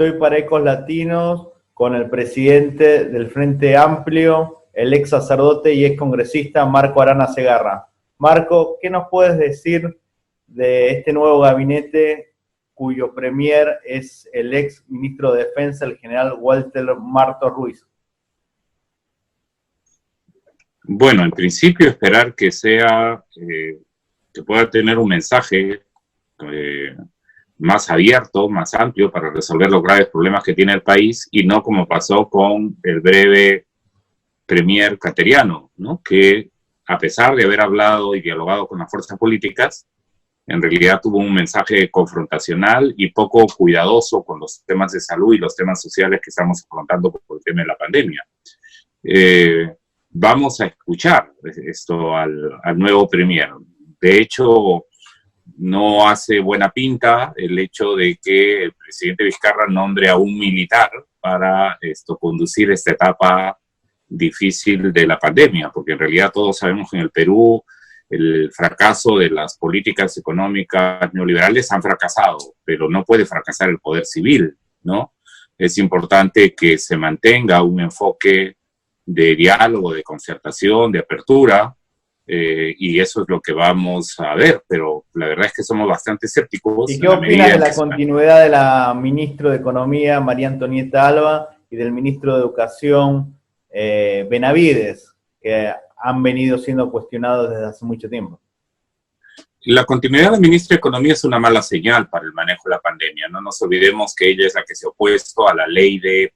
estoy para Ecos Latinos con el presidente del Frente Amplio, el ex sacerdote y ex congresista Marco Arana Segarra. Marco, ¿qué nos puedes decir de este nuevo gabinete cuyo premier es el ex ministro de Defensa, el general Walter Marto Ruiz? Bueno, en principio esperar que que pueda tener un mensaje más abierto, más amplio para resolver los graves problemas que tiene el país y no como pasó con el breve premier cateriano, ¿no? Que a pesar de haber hablado y dialogado con las fuerzas políticas, en realidad tuvo un mensaje confrontacional y poco cuidadoso con los temas de salud y los temas sociales que estamos afrontando por el tema de la pandemia. Vamos a escuchar esto al nuevo premier. De hecho, no hace buena pinta el hecho de que el presidente Vizcarra nombre a un militar para conducir esta etapa difícil de la pandemia, porque en realidad todos sabemos que en el Perú el fracaso de las políticas económicas neoliberales han fracasado, pero no puede fracasar el poder civil, ¿no? Es importante que se mantenga un enfoque de diálogo, de concertación, de apertura, y eso es lo que vamos a ver, pero la verdad es que somos bastante escépticos. ¿Y qué opinas de la continuidad de la ministra de Economía, María Antonieta Alba, y del ministro de Educación, Benavides, que han venido siendo cuestionados desde hace mucho tiempo? La continuidad del ministro de Economía es una mala señal para el manejo de la pandemia. No nos olvidemos que ella es la que se ha opuesto a la ley de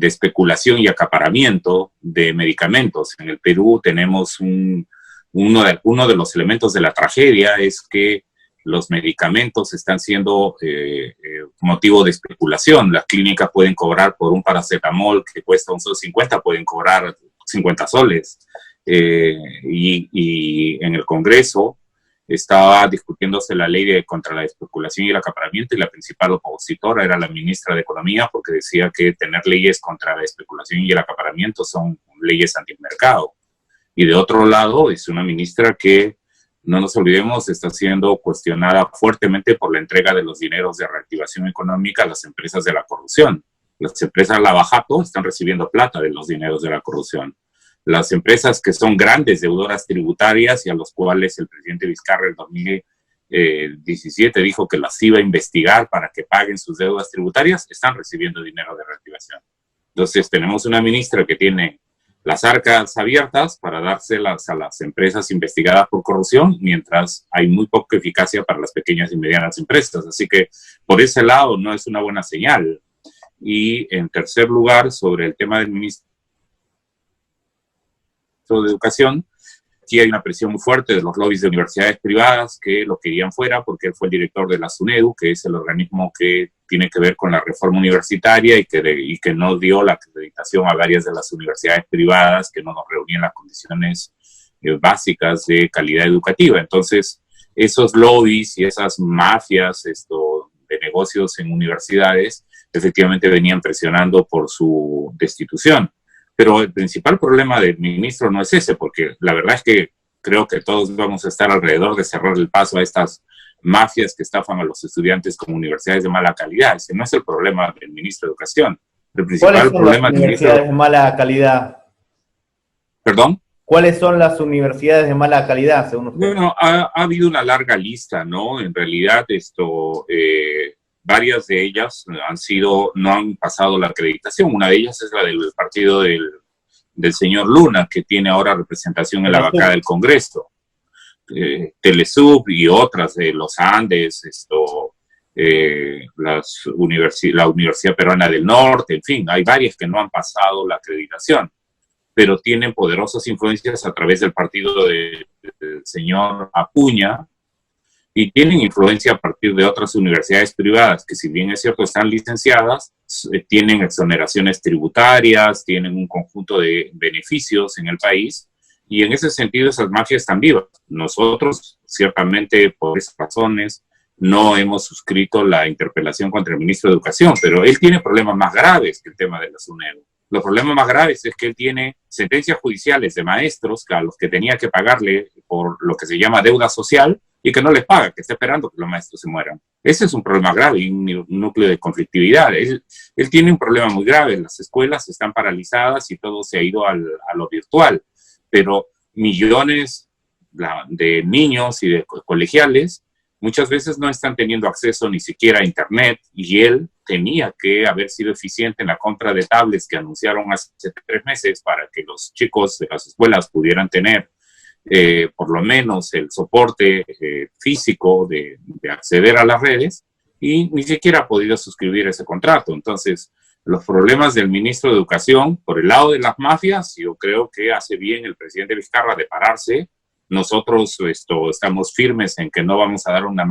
especulación y acaparamiento de medicamentos. En el Perú tenemos uno de los elementos de la tragedia es que los medicamentos están siendo motivo de especulación. Las clínicas pueden cobrar por un paracetamol que cuesta un sol 50, pueden cobrar 50 soles. Y en el Congreso estaba discutiéndose la ley contra la especulación y el acaparamiento, y la principal opositora era la ministra de Economía, porque decía que tener leyes contra la especulación y el acaparamiento son leyes antimercado. Y de otro lado, es una ministra que, no nos olvidemos, está siendo cuestionada fuertemente por la entrega de los dineros de reactivación económica a las empresas de la corrupción. Las empresas Lavajato están recibiendo plata de los dineros de la corrupción. Las empresas que son grandes deudoras tributarias y a los cuales el presidente Vizcarra en 2017 dijo que las iba a investigar para que paguen sus deudas tributarias, están recibiendo dinero de reactivación. Entonces tenemos una ministra que tiene las arcas abiertas para dárselas a las empresas investigadas por corrupción, mientras hay muy poca eficacia para las pequeñas y medianas empresas. Así que por ese lado no es una buena señal. Y en tercer lugar, sobre el tema del ministro de Educación, aquí hay una presión muy fuerte de los lobbies de universidades privadas que lo querían fuera porque él fue el director de la SUNEDU, que es el organismo que tiene que ver con la reforma universitaria y que no dio la acreditación a varias de las universidades privadas que no nos reunían las condiciones básicas de calidad educativa. Entonces, esos lobbies y esas mafias de negocios en universidades efectivamente venían presionando por su destitución. Pero el principal problema del ministro no es ese, porque la verdad es que creo que todos vamos a estar alrededor de cerrar el paso a estas mafias que estafan a los estudiantes con universidades de mala calidad. Ese no es el problema del ministro de Educación. El principal problema del ministro de mala calidad. ¿Perdón? ¿Cuáles son las universidades de mala calidad, según usted? Bueno, ha habido una larga lista, ¿no? En realidad, varias de ellas no han pasado la acreditación. Una de ellas es la del partido del señor Luna, que tiene ahora representación en la bancada del Congreso. Telesub y otras de los Andes, la Universidad Peruana del Norte, en fin, hay varias que no han pasado la acreditación, pero tienen poderosas influencias a través del partido del señor Acuña, y tienen influencia a partir de otras universidades privadas que, si bien es cierto están licenciadas, tienen exoneraciones tributarias, tienen un conjunto de beneficios en el país, y en ese sentido esas mafias están vivas. Nosotros, ciertamente, por esas razones, no hemos suscrito la interpelación contra el ministro de Educación, pero él tiene problemas más graves que el tema de la SUNEDU. Los problemas más graves es que él tiene sentencias judiciales de maestros a los que tenía que pagarle por lo que se llama deuda social, y que no les paga, que está esperando que los maestros se mueran. Ese es un problema grave y un núcleo de conflictividad. Él tiene un problema muy grave. Las escuelas están paralizadas y todo se ha ido a lo virtual, pero millones de niños y de colegiales muchas veces no están teniendo acceso ni siquiera a Internet, y él tenía que haber sido eficiente en la compra de tablets que anunciaron hace 3 meses para que los chicos de las escuelas pudieran tener por lo menos el soporte físico de acceder a las redes, y ni siquiera ha podido suscribir ese contrato. Entonces, los problemas del ministro de Educación, por el lado de las mafias, yo creo que hace bien el presidente Vizcarra de pararse. Nosotros estamos firmes en que no vamos a dar una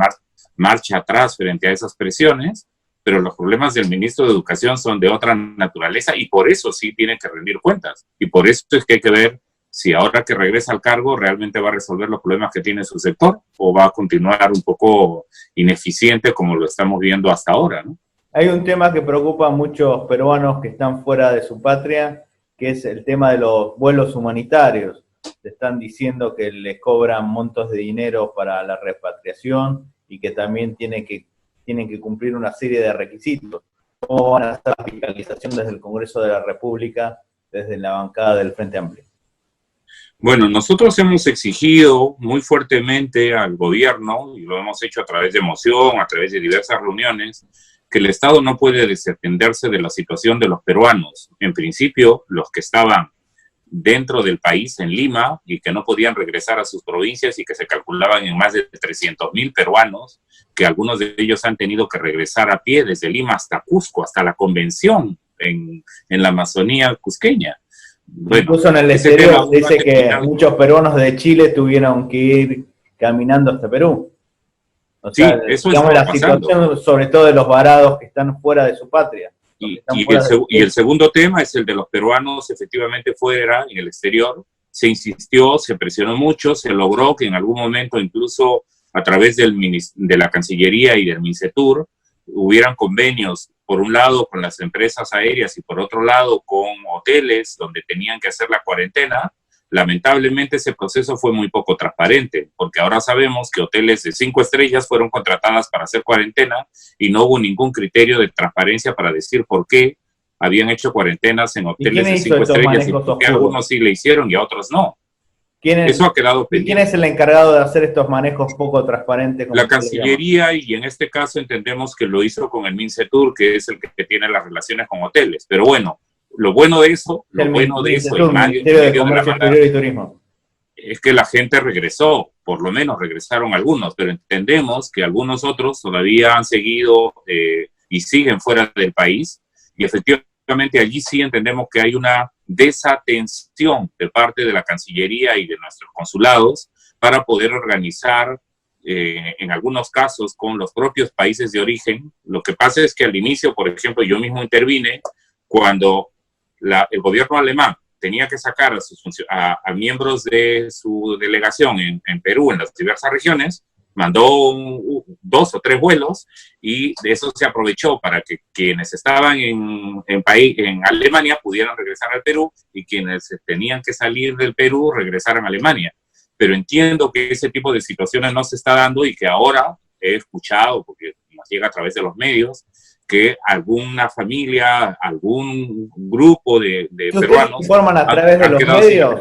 marcha atrás frente a esas presiones, pero los problemas del ministro de Educación son de otra naturaleza y por eso sí tiene que rendir cuentas. Y por eso es que hay que ver si ahora que regresa al cargo realmente va a resolver los problemas que tiene su sector o va a continuar un poco ineficiente como lo estamos viendo hasta ahora, ¿no? Hay un tema que preocupa a muchos peruanos que están fuera de su patria, que es el tema de los vuelos humanitarios. Se están diciendo que les cobran montos de dinero para la repatriación y que también tienen que cumplir una serie de requisitos. ¿Cómo van a hacer la fiscalización desde el Congreso de la República, desde la bancada del Frente Amplio? Bueno, nosotros hemos exigido muy fuertemente al gobierno, y lo hemos hecho a través de moción, a través de diversas reuniones, que el Estado no puede desatenderse de la situación de los peruanos. En principio, los que estaban dentro del país, en Lima, y que no podían regresar a sus provincias y que se calculaban en más de 300.000 peruanos, que algunos de ellos han tenido que regresar a pie desde Lima hasta Cusco, hasta la convención en la Amazonía cusqueña. Bueno, incluso en el exterior dice que muchos peruanos de Chile tuvieron que ir caminando hasta Perú. O sea, sí, eso digamos, es la situación sobre todo de los varados que están fuera de su patria. Y el segundo tema es el de los peruanos efectivamente fuera, en el exterior. Se insistió, se presionó mucho, se logró que en algún momento, incluso a través de la Cancillería y del Mincetur, hubieran convenios, por un lado con las empresas aéreas y por otro lado con hoteles donde tenían que hacer la cuarentena. Lamentablemente ese proceso fue muy poco transparente, porque ahora sabemos que hoteles de 5 estrellas fueron contratadas para hacer cuarentena y no hubo ningún criterio de transparencia para decir por qué habían hecho cuarentenas en hoteles de 5 estrellas y por qué algunos sí le hicieron y a otros no. Eso ha quedado pendiente. ¿Quién es el encargado de hacer estos manejos poco transparentes? La Cancillería, y en este caso entendemos que lo hizo con el Mincetur, que es el que tiene las relaciones con hoteles. Pero bueno, lo bueno de eso, Ministerio de Comercio Exterior y Turismo, es que la gente regresó, por lo menos regresaron algunos, pero entendemos que algunos otros todavía han seguido y siguen fuera del país, y efectivamente allí sí entendemos que hay una desatención de parte de la Cancillería y de nuestros consulados para poder organizar en algunos casos con los propios países de origen. Lo que pasa es que al inicio, por ejemplo, yo mismo intervine cuando el gobierno alemán tenía que sacar a miembros de su delegación en Perú, en las diversas regiones, mandó 2 o 3 vuelos y de eso se aprovechó para que quienes estaban en Alemania pudieran regresar al Perú y quienes tenían que salir del Perú regresaran a Alemania. Pero entiendo que ese tipo de situaciones no se está dando y que ahora he escuchado, porque nos llega a través de los medios, que alguna familia, algún grupo de peruanos informan a través de los medios,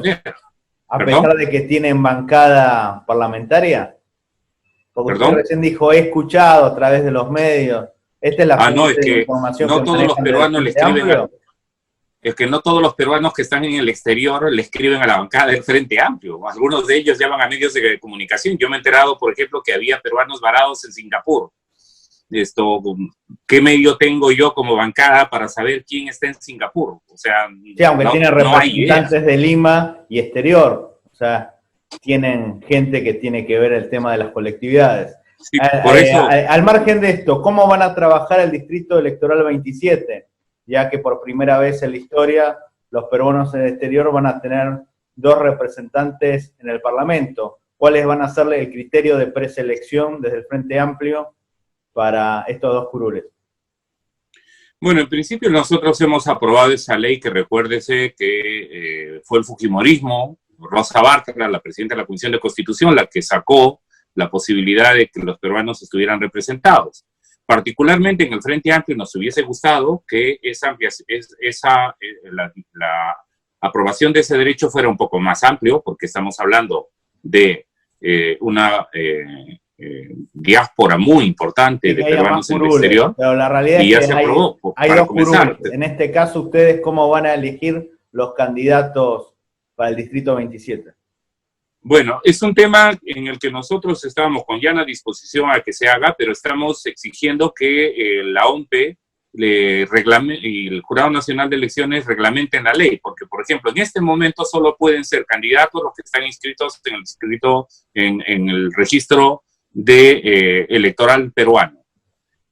a pesar de que tienen bancada parlamentaria. Porque usted recién dijo, he escuchado a través de los medios. Esta es la no, es que información no todos los peruanos le escriben. Es que no todos los peruanos que están en el exterior le escriben a la bancada del Frente Amplio. Algunos de ellos llaman a medios de comunicación. Yo me he enterado, por ejemplo, que había peruanos varados en Singapur. ¿Qué medio tengo yo como bancada para saber quién está en Singapur? O sea, sí, aunque tiene representantes de Lima y exterior. O sea, tienen gente que tiene que ver el tema de las colectividades. Sí, por eso, al margen de esto, ¿cómo van a trabajar el Distrito Electoral 27? Ya que por primera vez en la historia los peruanos en el exterior van a tener 2 representantes en el Parlamento. ¿Cuáles van a ser el criterio de preselección desde el Frente Amplio para estos 2 curules? Bueno, en principio nosotros hemos aprobado esa ley que recuérdese que fue el fujimorismo, Rosa Bartra, la presidenta de la Comisión de Constitución, la que sacó la posibilidad de que los peruanos estuvieran representados. Particularmente en el Frente Amplio nos hubiese gustado que la aprobación de ese derecho fuera un poco más amplio, porque estamos hablando de una diáspora muy importante de peruanos en el exterior. Pero la realidad y es ya que se aprobó. hay Para dos comenzar, curules. En este caso, ¿ustedes cómo van a elegir los candidatos para el Distrito 27? bueno, es un tema en el que nosotros estamos con llana disposición a que se haga, pero estamos exigiendo que la OMP y el Jurado Nacional de Elecciones reglamenten la ley, porque, por ejemplo, en este momento solo pueden ser candidatos los que están inscritos en el registro electoral peruano.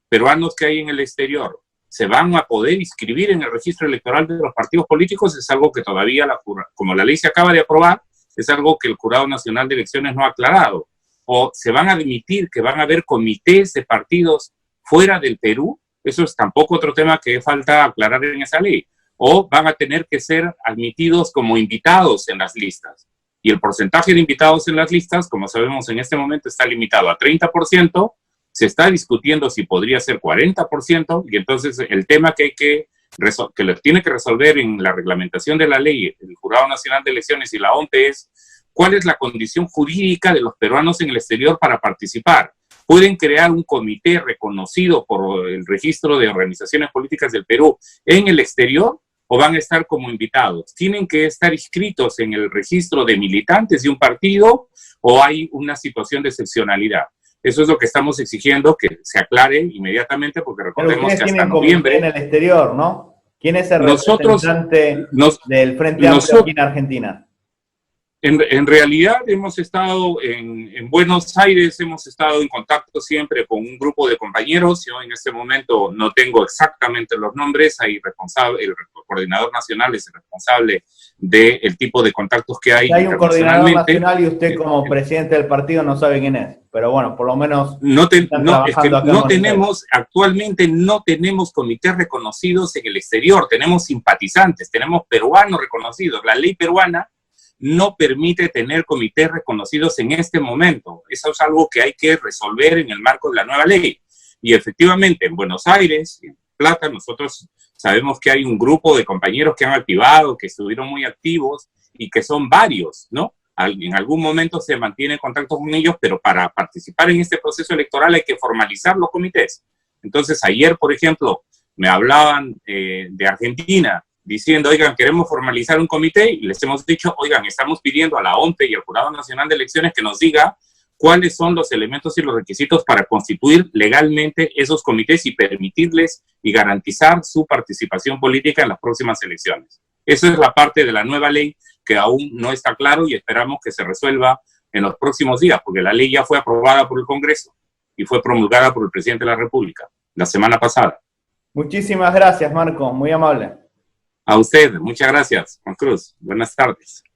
Peruanos que hay en el exterior se van a poder inscribir en el registro electoral de los partidos políticos, es algo que todavía, como la ley se acaba de aprobar, es algo que el Jurado Nacional de Elecciones no ha aclarado. O se van a admitir que van a haber comités de partidos fuera del Perú, eso es tampoco otro tema que falta aclarar en esa ley. O van a tener que ser admitidos como invitados en las listas. Y el porcentaje de invitados en las listas, como sabemos en este momento, está limitado a 30%, se está discutiendo si podría ser 40%, y entonces el tema que lo tiene que resolver en la reglamentación de la ley el Jurado Nacional de Elecciones y la OMP es cuál es la condición jurídica de los peruanos en el exterior para participar. ¿Pueden crear un comité reconocido por el Registro de Organizaciones Políticas del Perú en el exterior o van a estar como invitados? ¿Tienen que estar inscritos en el registro de militantes de un partido o hay una situación de excepcionalidad? Eso es lo que estamos exigiendo, que se aclare inmediatamente, porque recordemos que hasta noviembre... en el exterior, ¿no? ¿Quién es el representante del Frente Amplio aquí en Argentina? En realidad hemos estado en Buenos Aires, hemos estado en contacto siempre con un grupo de compañeros. Yo en este momento no tengo exactamente los nombres, el coordinador nacional es el responsable del tipo de contactos que hay. Hay un coordinador nacional y usted como presidente del partido no sabe quién es, pero bueno, por lo menos actualmente no tenemos comités reconocidos en el exterior, tenemos simpatizantes, tenemos peruanos reconocidos. La ley peruana no permite tener comités reconocidos en este momento. Eso es algo que hay que resolver en el marco de la nueva ley. Y efectivamente, en Buenos Aires, en Plata, nosotros sabemos que hay un grupo de compañeros que han activado, que estuvieron muy activos y que son varios, ¿no? En algún momento se mantiene contacto con ellos, pero para participar en este proceso electoral hay que formalizar los comités. Entonces, ayer, por ejemplo, me hablaban de Argentina, diciendo, oigan, queremos formalizar un comité, y les hemos dicho, oigan, estamos pidiendo a la OMP y al Jurado Nacional de Elecciones que nos diga cuáles son los elementos y los requisitos para constituir legalmente esos comités y permitirles y garantizar su participación política en las próximas elecciones. Esa es la parte de la nueva ley que aún no está claro y esperamos que se resuelva en los próximos días, porque la ley ya fue aprobada por el Congreso y fue promulgada por el presidente de la República la semana pasada. Muchísimas gracias, Marco, muy amable. A usted, muchas gracias, Juan Cruz. Buenas tardes.